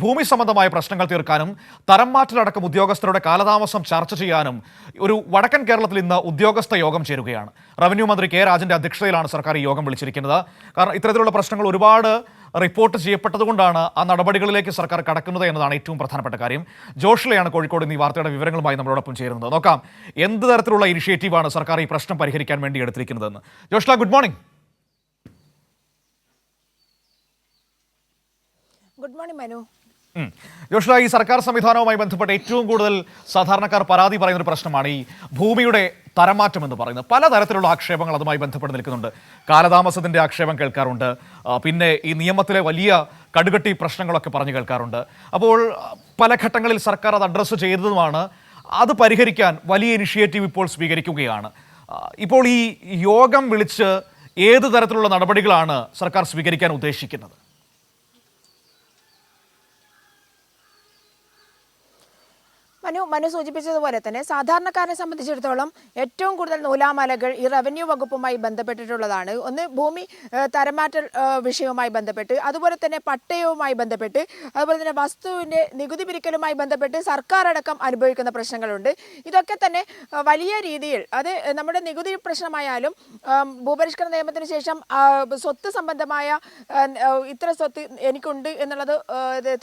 ഭൂമി സംബന്ധമായ പ്രശ്നങ്ങൾ തീർക്കാനും തരം മാറ്റലടക്കം ഉദ്യോഗസ്ഥരുടെ കാലതാമസം ചർച്ച ചെയ്യാനും ഒരു വടക്കൻ കേരളത്തിൽ ഇന്ന് ഉദ്യോഗസ്ഥ യോഗം ചേരുകയാണ്. റവന്യൂ മന്ത്രി കെ രാജന്റെ അധ്യക്ഷതയിലാണ് സർക്കാർ ഈ യോഗം വിളിച്ചിരിക്കുന്നത്. കാരണം ഇത്തരത്തിലുള്ള പ്രശ്നങ്ങൾ ഒരുപാട് റിപ്പോർട്ട് ചെയ്യപ്പെട്ടതുകൊണ്ടാണ് ആ നടപടികളിലേക്ക് സർക്കാർ കടക്കുന്നത് എന്നതാണ് ഏറ്റവും പ്രധാനപ്പെട്ട കാര്യം. ജോഷ്ലയാണ് കോഴിക്കോട് ഈ വാർത്തയുടെ വിവരങ്ങളുമായി നമ്മളോടൊപ്പം ചേരുന്നത്. നോക്കാം എന്ത് തരത്തിലുള്ള ഇനിഷ്യേറ്റീവാണ് സർക്കാർ ഈ പ്രശ്നം പരിഹരിക്കാൻ വേണ്ടി എടുത്തിരിക്കുന്നതെന്ന്. Joshla, good morning. Good morning Manu. Joshla, ഈ സർക്കാർ സംവിധാനവുമായി ബന്ധപ്പെട്ട് ഏറ്റവും കൂടുതൽ സാധാരണക്കാർ പരാതി പറയുന്ന ഒരു പ്രശ്നമാണ് ഈ ഭൂമിയുടെ തരംമാറ്റം എന്ന് പറയുന്നത്. പലതരത്തിലുള്ള ആക്ഷേപങ്ങൾ അതുമായി ബന്ധപ്പെട്ട് നിൽക്കുന്നുണ്ട്. കാലതാമസത്തിന്റെ ആക്ഷേപം കേൾക്കാറുണ്ട്, പിന്നെ ഈ നിയമത്തിലെ വലിയ കടുകട്ടി പ്രശ്നങ്ങളൊക്കെ പറഞ്ഞു കേൾക്കാറുണ്ട്. അപ്പോൾ പല ഘട്ടങ്ങളിൽ സർക്കാർ അത് അഡ്രസ്സ് ചെയ്തതുമാണ്. അത് പരിഹരിക്കാൻ വലിയ ഇനിഷ്യേറ്റീവ് ഇപ്പോൾ സ്വീകരിക്കുകയാണ്. ഇപ്പോൾ ഈ യോഗം വിളിച്ച് ഏത് തരത്തിലുള്ള നടപടികളാണ് സർക്കാർ സ്വീകരിക്കാൻ ഉദ്ദേശിക്കുന്നത്? മനു സൂചിപ്പിച്ചതുപോലെ തന്നെ സാധാരണക്കാരനെ സംബന്ധിച്ചിടത്തോളം ഏറ്റവും കൂടുതൽ നൂലാമാലകൾ ഈ റവന്യൂ വകുപ്പുമായി ബന്ധപ്പെട്ടിട്ടുള്ളതാണ്. ഒന്ന് ഭൂമി തരംമാറ്റൽ വിഷയവുമായി ബന്ധപ്പെട്ട്, അതുപോലെ തന്നെ പട്ടയവുമായി ബന്ധപ്പെട്ട്, അതുപോലെ തന്നെ വസ്തുവിൻ്റെ നികുതി പിരിക്കലുമായി ബന്ധപ്പെട്ട് സർക്കാർ അടക്കം അനുഭവിക്കുന്ന പ്രശ്നങ്ങളുണ്ട്. ഇതൊക്കെ തന്നെ വലിയ രീതിയിൽ അത് നമ്മുടെ നികുതി പ്രശ്നമായാലും ഭൂപരിഷ്കരണ നിയമത്തിന് ശേഷം സ്വത്ത് സംബന്ധമായ ഇത്ര സ്വത്ത് എനിക്കുണ്ട് എന്നുള്ളത്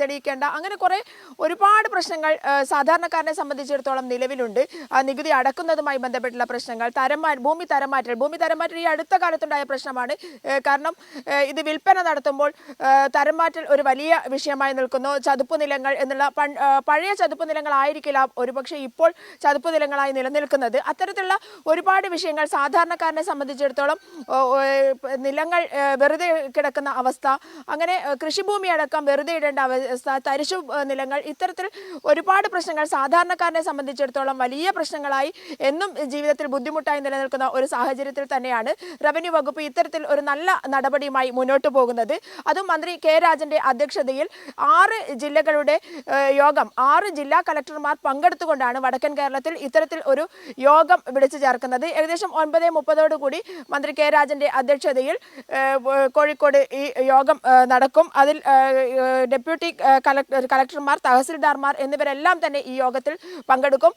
തെളിയിക്കേണ്ട, അങ്ങനെ കുറേ ഒരുപാട് പ്രശ്നങ്ങൾ സാധാരണക്കാരനെ സംബന്ധിച്ചിടത്തോളം നിലവിലുണ്ട്. നികുതി അടക്കുന്നതുമായി ബന്ധപ്പെട്ടുള്ള പ്രശ്നങ്ങൾ, ഭൂമി തരംമാറ്റൽ ഈ അടുത്ത കാലത്തുണ്ടായ പ്രശ്നമാണ്. കാരണം ഇത് വിൽപ്പന നടത്തുമ്പോൾ തരംമാറ്റൽ ഒരു വലിയ വിഷയമായി നിൽക്കുന്നു. ചതുപ്പ് നിലങ്ങൾ എന്നുള്ള പഴയ ചതുപ്പ് നിലങ്ങളായിരിക്കില്ല ഒരുപക്ഷെ ഇപ്പോൾ ചതുപ്പ് നിലങ്ങളായി നിലനിൽക്കുന്നത്. അത്തരത്തിലുള്ള ഒരുപാട് വിഷയങ്ങൾ സാധാരണക്കാരനെ സംബന്ധിച്ചിടത്തോളം, നിലങ്ങൾ വെറുതെ കിടക്കുന്ന അവസ്ഥ, അങ്ങനെ കൃഷിഭൂമി അടക്കം വെറുതെ ഇടേണ്ട അവസ്ഥ, തരിശു നിലങ്ങൾ, ഇത്തരത്തിൽ ഒരുപാട് പ്രശ്നങ്ങൾ സാധാരണക്കാരനെ സംബന്ധിച്ചിടത്തോളം വലിയ പ്രശ്നങ്ങളായി എന്നും ജീവിതത്തിൽ ബുദ്ധിമുട്ടായി നിലനിൽക്കുന്ന ഒരു സാഹചര്യത്തിൽ തന്നെയാണ് റവന്യൂ വകുപ്പ് ഇത്തരത്തിൽ ഒരു നല്ല നടപടിയുമായി മുന്നോട്ട് പോകുന്നത്. അതും മന്ത്രി കെ രാജന്റെ അധ്യക്ഷതയിൽ 6 ജില്ലകളുടെ യോഗം, 6 ജില്ലാ കളക്ടർമാർ പങ്കെടുത്തുകൊണ്ടാണ് വടക്കൻ കേരളത്തിൽ ഇത്തരത്തിൽ ഒരു യോഗം വിളിച്ചു ചേർക്കുന്നത്. ഏകദേശം 9:30 മന്ത്രി കെ രാജന്റെ അധ്യക്ഷതയിൽ കോഴിക്കോട് ഈ യോഗം നടക്കും. അതിൽ ഡെപ്യൂട്ടി കളക്ടർമാർ, തഹസിൽദാർമാർ എന്നിവരെല്ലാം തന്നെ ഈ യോഗത്തിൽ പങ്കെടുക്കും.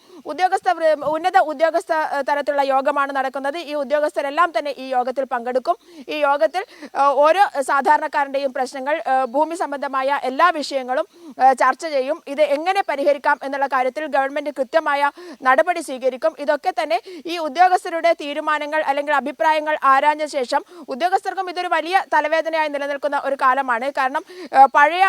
ഉന്നത ഉദ്യോഗസ്ഥ തലത്തിലുള്ള യോഗമാണ് നടക്കുന്നത്. ഈ ഉദ്യോഗസ്ഥരെല്ലാം തന്നെ ഈ യോഗത്തിൽ പങ്കെടുക്കും. ഈ യോഗത്തിൽ ഓരോ സാധാരണക്കാരൻ്റെയും പ്രശ്നങ്ങൾ, ഭൂമി സംബന്ധമായ എല്ലാ വിഷയങ്ങളും ചർച്ച ചെയ്യും. ഇത് എങ്ങനെ പരിഹരിക്കാം എന്നുള്ള കാര്യത്തിൽ ഗവൺമെന്റ് കൃത്യമായ നടപടി സ്വീകരിക്കും. ഇതൊക്കെ തന്നെ ഈ ഉദ്യോഗസ്ഥരുടെ തീരുമാനങ്ങൾ അല്ലെങ്കിൽ അഭിപ്രായങ്ങൾ ആരാഞ്ഞ ശേഷം, ഉദ്യോഗസ്ഥർക്കും ഇതൊരു വലിയ തലവേദനയായി നിലനിൽക്കുന്ന ഒരു കാലമാണ്. കാരണം പഴയ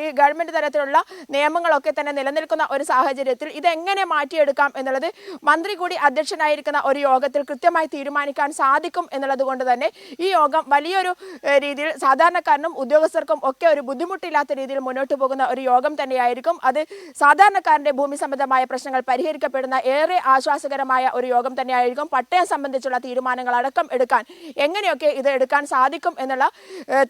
ഈ ഗവൺമെന്റ് തലത്തിലുള്ള നിയമങ്ങളൊക്കെ തന്നെ നിലനിൽക്കുന്ന ഒരു സാഹചര്യത്തിൽ ഇതെങ്ങനെ മാറ്റിയെടുക്കാം എന്നുള്ളത് മന്ത്രി കൂടി അധ്യക്ഷനായിരിക്കുന്ന ഒരു യോഗത്തിൽ കൃത്യമായി തീരുമാനിക്കാൻ സാധിക്കും എന്നുള്ളത് കൊണ്ട് തന്നെ ഈ യോഗം വലിയൊരു രീതിയിൽ സാധാരണക്കാരനും ഉദ്യോഗസ്ഥർക്കും ഒക്കെ ഒരു ബുദ്ധിമുട്ടില്ലാത്ത രീതിയിൽ മുന്നോട്ട് പോകുന്ന ഒരു യോഗം തന്നെയായിരിക്കും. അത് സാധാരണക്കാരന്റെ ഭൂമി സംബന്ധമായ പ്രശ്നങ്ങൾ പരിഹരിക്കപ്പെടുന്ന ഏറെ ആശ്വാസകരമായ ഒരു യോഗം തന്നെയായിരിക്കും. പട്ടയം സംബന്ധിച്ചുള്ള തീരുമാനങ്ങൾ അടക്കം എടുക്കാൻ, എങ്ങനെയൊക്കെ ഇത് എടുക്കാൻ സാധിക്കും എന്നുള്ള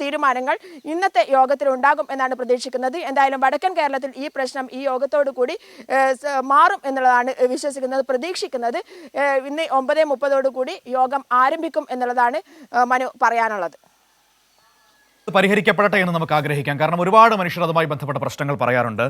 തീരുമാനങ്ങൾ ഇന്നത്തെ യോഗത്തിൽ ഉണ്ടാകും എന്നാണ് പ്രതീക്ഷിക്കുന്നത്. എന്തായാലും വടക്കൻ കേരളത്തിൽ ഈ പ്രശ്നം ഈ യോഗത്തോടു കൂടി മാറും എന്നുള്ളതാണ് വിശ്വസിക്കുന്നത്, പ്രതീക്ഷിക്കുന്നത്. ഇന്ന് 9:30 യോഗം ആരംഭിക്കും എന്നുള്ളതാണ് മനു പറയാനുള്ളത്. പരിഹരിക്കപ്പെടട്ടെ എന്ന് നമുക്ക് ആഗ്രഹിക്കാം. കാരണം ഒരുപാട് മനുഷ്യർ അതുമായി ബന്ധപ്പെട്ട പ്രശ്നങ്ങൾ പറയാറുണ്ട്.